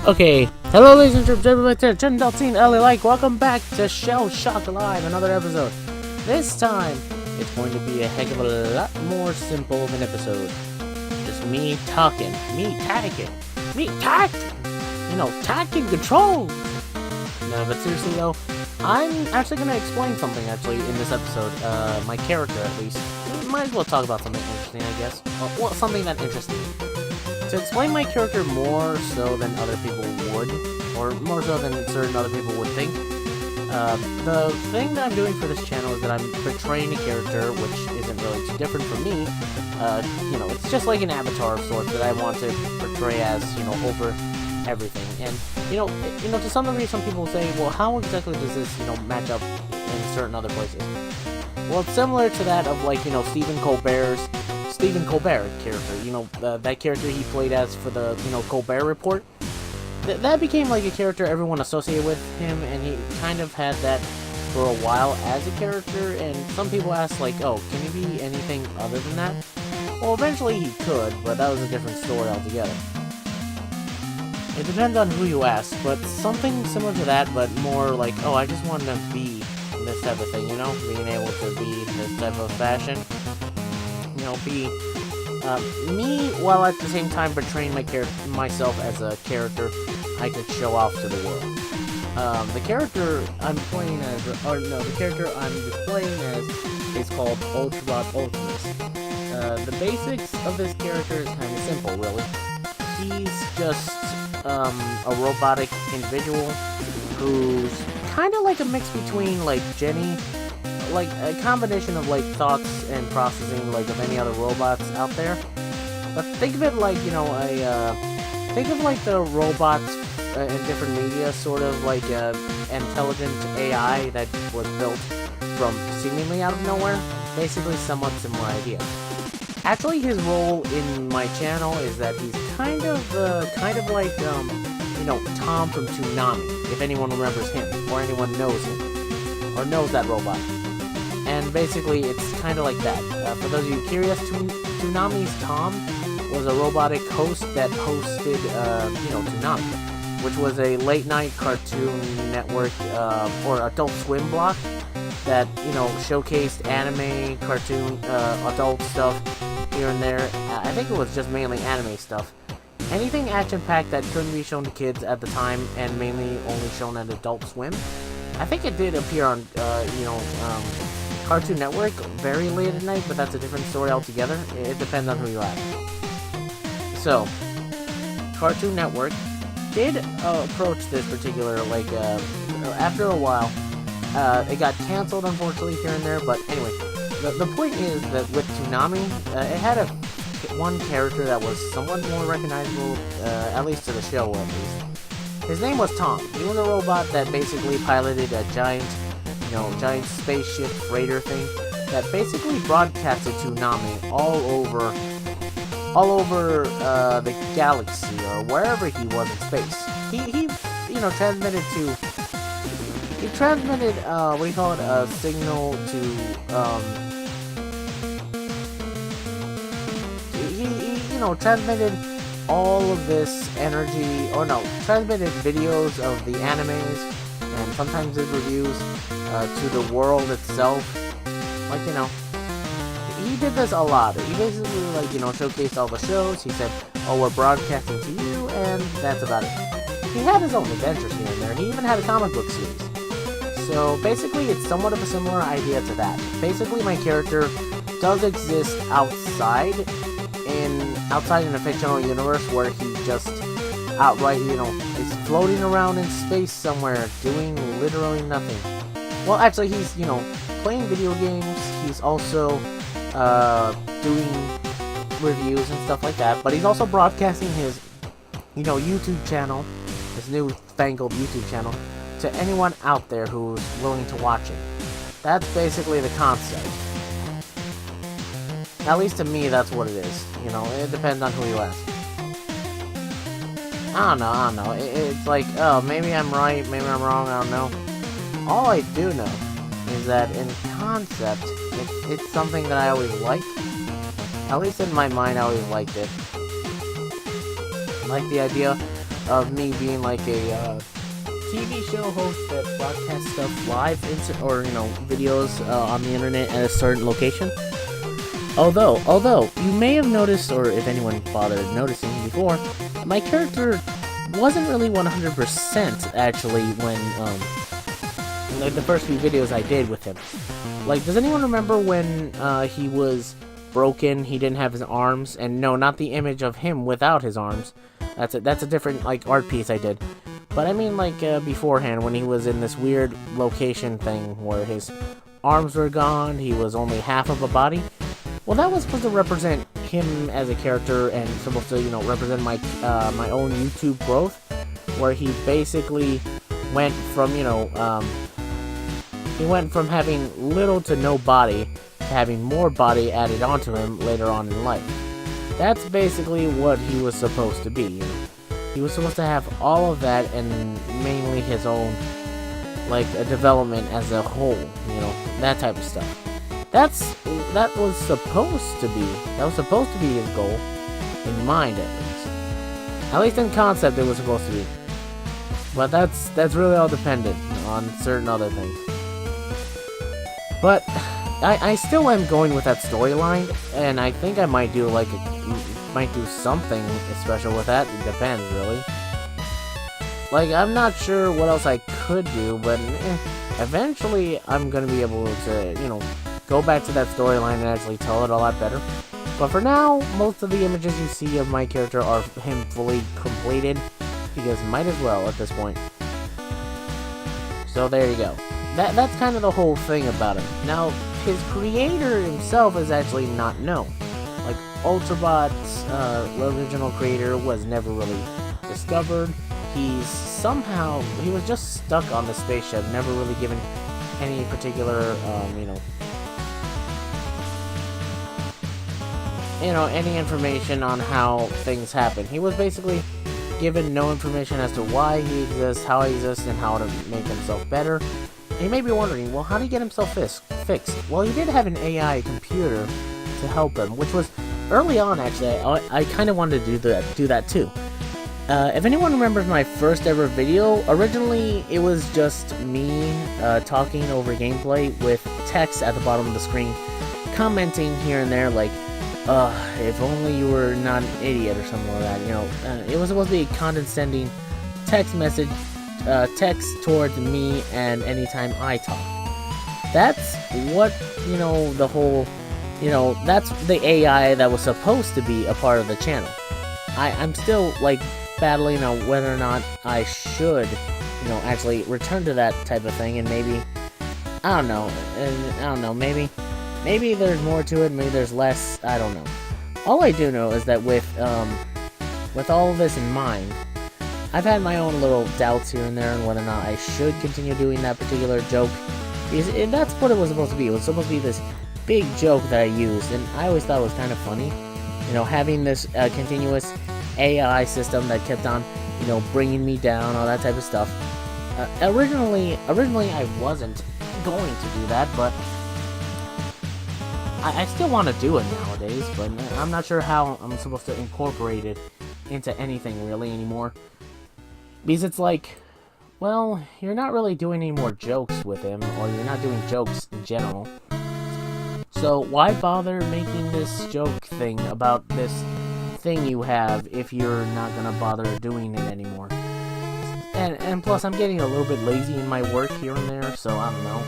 Okay, hello ladies and gentlemen, welcome back to ShellShock Live, another episode. This time, it's going to be a heck of a lot more simple of an episode. Just me talking, me tacking, tacking control. No, but seriously though, I'm actually going to explain something in this episode, my character at least. Might as well talk about something interesting, I guess. Well, something that interests me. To explain my character more so than other people would, or more so than certain other people would think, the thing that I'm doing for this channel is that I'm portraying a character which isn't really too different from me. It's just like an avatar of sorts that I want to portray as, over everything. And, to some degree, some people say, well, how exactly does this, match up in certain other places? Well, it's similar to that of, Stephen Colbert character, that character he played as for the, Colbert Report. That became like a character everyone associated with him, and he kind of had that for a while as a character, and some people asked, oh, can he be anything other than that? Well, eventually he could, but that was a different story altogether. It depends on who you ask, but something similar to that, but more like, oh, I just want to be this type of thing, being able to be this type of fashion. Be me, while at the same time portraying myself as a character I could show off to the world. The character I'm displaying as is called Ultravot Ultimus. The basics of this character is kind of simple, really. He's just a robotic individual who's kind of like a mix between Jenny, like a combination of thoughts and processing of any other robots out there. But think of it think of the robots in different media, sort of like a intelligent AI that was built from seemingly out of nowhere. Basically, somewhat similar idea. Actually, his role in my channel is that he's kind of like Tom from Toonami, if anyone remembers him or anyone knows him or knows that robot. And basically, it's kind of like that. For those of you curious, Toonami's Tom was a robotic host that hosted, Toonami, which was a late-night Cartoon Network or Adult Swim block that, showcased anime, cartoon, adult stuff here and there. I think it was just mainly anime stuff. Anything action-packed that couldn't be shown to kids at the time and mainly only shown at Adult Swim. I think it did appear on, Cartoon Network very late at night, but that's a different story altogether. It depends on who you ask. So, Cartoon Network did approach this particular, after a while. It got canceled, unfortunately, here and there, but anyway, the point is that with Toonami, it had one character that was somewhat more recognizable, at least to the show, at least. His name was Tom. He was a robot that basically piloted a giant spaceship freighter thing that basically broadcasted Toonami all over the galaxy or wherever he was in space. He transmitted a signal to he transmitted all of this energy, transmitted videos of the animes and sometimes did reviews to the world itself. He did this a lot. He basically, showcased all the shows. He said, oh, we're broadcasting to you, and that's about it. He had his own adventures here and there. He even had a comic book series. So, basically, it's somewhat of a similar idea to that. Basically, my character does exist outside in a fictional universe where he just outright, is floating around in space somewhere, doing literally nothing. Well, actually, he's, playing video games. He's also doing reviews and stuff like that. But he's also broadcasting his, YouTube channel, his newfangled YouTube channel, to anyone out there who's willing to watch it. That's basically the concept. At least to me, that's what it is. It depends on who you ask. I don't know. It's like, oh, maybe I'm right, maybe I'm wrong, I don't know. All I do know is that in concept, it's something that I always liked. At least in my mind, I always liked it. I like the idea of me being like a TV show host that broadcasts stuff live or videos on the internet at a certain location. Although you may have noticed, or if anyone bothered noticing before, my character wasn't really 100% actually when like the first few videos I did with him. Like, does anyone remember when he was broken, he didn't have his arms? And no, not the image of him without his arms. That's a different like art piece I did. But I mean like beforehand, when he was in this weird location thing where his arms were gone, he was only half of a body. Well, that was supposed to represent him as a character and supposed to, represent my my own YouTube growth, where he basically went from, he went from having little to no body to having more body added onto him later on in life. That's basically what he was supposed to be, He was supposed to have all of that and mainly his own, like, a development as a whole, that type of stuff. That was supposed to be his goal, in mind at least. At least in concept it was supposed to be. But that's really all dependent on certain other things. But I still am going with that storyline, and I think I might do something special with that. It depends, really. Like, I'm not sure what else I could do, but eventually I'm gonna be able to, go back to that storyline and actually tell it a lot better. But for now, most of the images you see of my character are him fully completed, because might as well at this point. So there you go. That's kind of the whole thing about him. Now, his creator himself is actually not known. Like, Ultrabot's original creator was never really discovered. He was just stuck on the spaceship, never really given any particular, any information on how things happen. He was basically given no information as to why he exists, how he exists, and how to make himself better. And you may be wondering, well, how did he get himself fixed? Well, he did have an AI computer to help him, which was early on, actually. I kind of wanted to do that too. If anyone remembers my first ever video, originally it was just me talking over gameplay with text at the bottom of the screen, commenting here and there like, if only you were not an idiot or something like that, it was supposed to be a condescending text message, text towards me and anytime I talk. That's what, the whole, that's the AI that was supposed to be a part of the channel. I'm still, like, battling on whether or not I should, actually return to that type of thing, and maybe, I don't know, maybe there's more to it, maybe there's less, I don't know. All I do know is that with all of this in mind, I've had my own little doubts here and there on whether or not I should continue doing that particular joke, because that's what it was supposed to be. It was supposed to be this big joke that I used, and I always thought it was kind of funny, having this continuous AI system that kept on, bringing me down, all that type of stuff. Originally I wasn't going to do that, but I still want to do it nowadays, but I'm not sure how I'm supposed to incorporate it into anything really anymore. Because it's like, well, you're not really doing any more jokes with him, or you're not doing jokes in general. So why bother making this joke thing about this thing you have if you're not gonna bother doing it anymore? And plus, I'm getting a little bit lazy in my work here and there, so I don't know.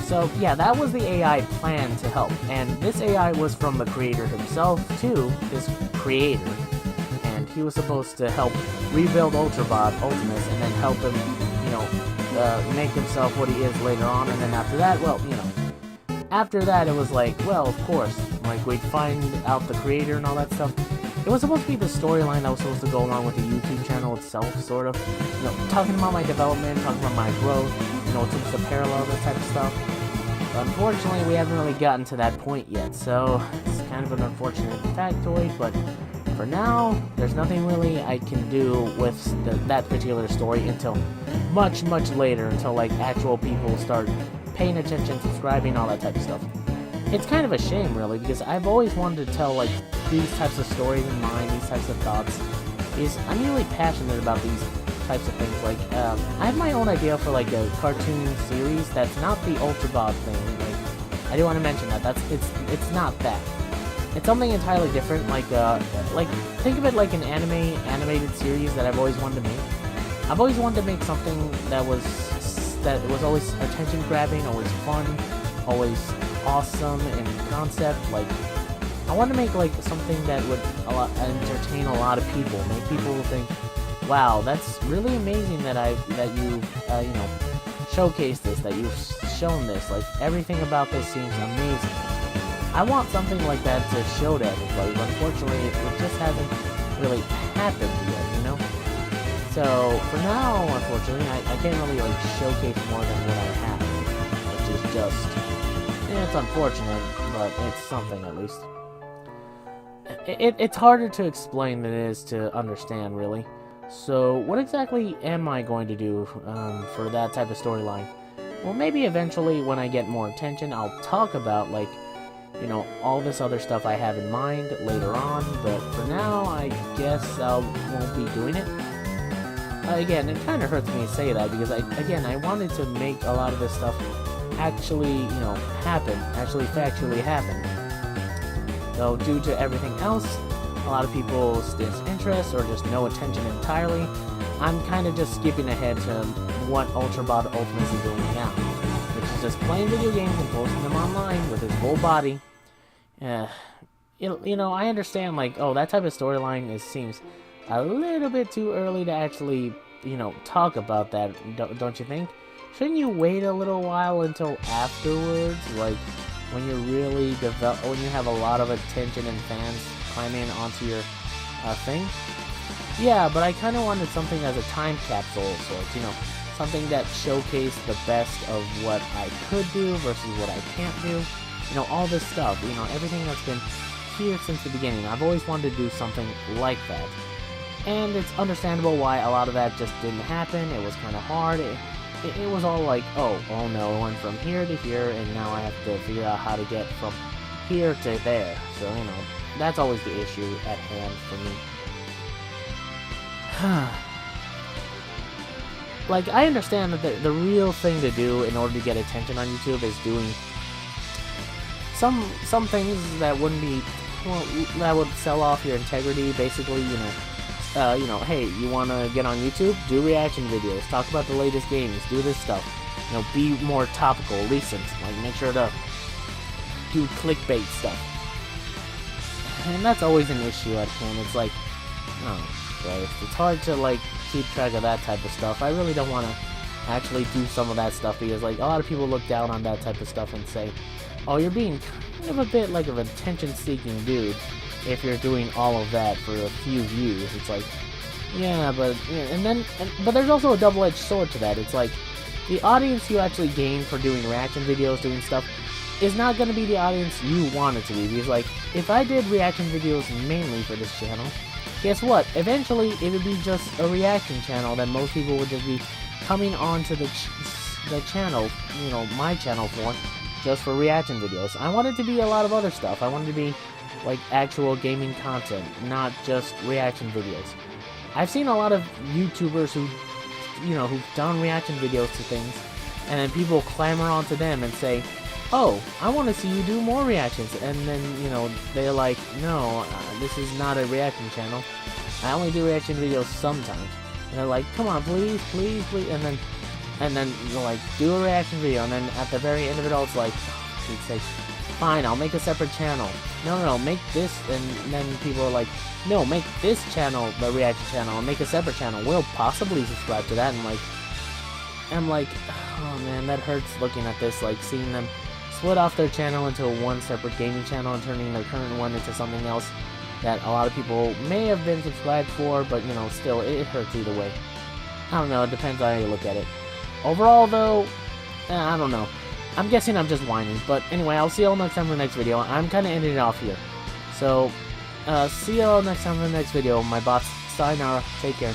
So yeah, that was the AI plan to help, and this AI was from the creator himself too, his creator, and he was supposed to help rebuild Ultrabot Ultimus and then help him, make himself what he is later on, and then after that, well, after that it was like, well, of course, like, we'd find out the creator and all that stuff. It was supposed to be the storyline that was supposed to go along with the YouTube channel itself, sort of, talking about my development, talking about my growth, it's supposed to parallel this type of stuff. Unfortunately, we haven't really gotten to that point yet, so it's kind of an unfortunate factoid, but for now, there's nothing really I can do with that particular story until much, much later, until, like, actual people start paying attention, subscribing, all that type of stuff. It's kind of a shame, really, because I've always wanted to tell, like, these types of stories in mind, these types of thoughts, is I'm really passionate about these types of things. Like, I have my own idea for like a cartoon series that's not the Ultrabot thing. Like, I do want to mention that it's not that. It's something entirely different. Like think of it like an animated series that I've always wanted to make. I've always wanted to make something that was always attention grabbing, always fun, always awesome in concept. Like, I want to make like something that would entertain a lot of people, make people think, wow, that's really amazing that you showcased this, that you've shown this. Like, everything about this seems amazing. I want something like that to show to everybody, but unfortunately, it just hasn't really happened yet, you know? So, for now, unfortunately, I can't really, like, showcase more than what I have, which is just, it's unfortunate, but it's something at least. It's harder to explain than it is to understand, really. So, what exactly am I going to do for that type of storyline? Well, maybe eventually, when I get more attention, I'll talk about, like, you know, all this other stuff I have in mind later on, but for now, I guess I won't be doing it. Again, it kind of hurts me to say that, because I wanted to make a lot of this stuff actually, you know, happen, actually factually happen. So, due to everything else, a lot of people's disinterest or just no attention entirely, I'm kind of just skipping ahead to what Ultrabot Ultimus is doing now, which is just playing video games and posting them online with his whole body. You know, I understand, like, oh, that type of storyline seems a little bit too early to actually, you know, talk about that, don't you think? Shouldn't you wait a little while until afterwards, like, when you're really when you have a lot of attention and fans climbing onto your thing? Yeah, but I kind of wanted something as a time capsule of sorts, you know, something that showcased the best of what I could do versus what I can't do. You know, all this stuff, you know, everything that's been here since the beginning. I've always wanted to do something like that. And it's understandable why a lot of that just didn't happen. It was kind of hard. It was all like, oh no, I went from here to here, and now I have to figure out how to get from here to there. So, you know, that's always the issue at hand for me. Like, I understand that the real thing to do in order to get attention on YouTube is doing some things that wouldn't be, well, that would sell off your integrity. Basically, you know, hey, you want to get on YouTube? Do reaction videos. Talk about the latest games. Do this stuff. You know, be more topical, recent. Like, make sure to do clickbait stuff. And that's always an issue at hand. It's like, oh, Christ. It's hard to, like, keep track of that type of stuff. I really don't want to actually do some of that stuff, because, like, a lot of people look down on that type of stuff and say, oh, you're being kind of a bit like an attention-seeking dude if you're doing all of that for a few views. It's like, yeah, but, but there's also a double-edged sword to that. It's like, the audience you actually gain for doing reaction videos, doing stuff, is not going to be the audience you want it to be. Because, like, if I did reaction videos mainly for this channel, guess what? Eventually, it would be just a reaction channel that most people would just be coming onto the channel, you know, my channel for, just for reaction videos. I want it to be a lot of other stuff. I want it to be, like, actual gaming content, not just reaction videos. I've seen a lot of YouTubers who, you know, who've done reaction videos to things, and then people clamor onto them and say, oh, I want to see you do more reactions. And then, you know, they're like, no, this is not a reaction channel. I only do reaction videos sometimes. And they're like, come on, please, please, please. And then you're like, do a reaction video. And then at the very end of it all, it's like, oh, Pete's sake, fine, I'll make a separate channel. No, make this. And then people are like, no, make this channel the reaction channel and make a separate channel. We'll possibly subscribe to that. And I'm like, oh man, that hurts looking at this, like seeing them split off their channel into one separate gaming channel and turning their current one into something else that a lot of people may have been subscribed for, but, you know, still, it hurts either way. I don't know, it depends on how you look at it. Overall, though, I don't know. I'm guessing I'm just whining, but anyway, I'll see you all next time for the next video. I'm kind of ending it off here. So, see you all next time for the next video. My boss, sayonara, take care.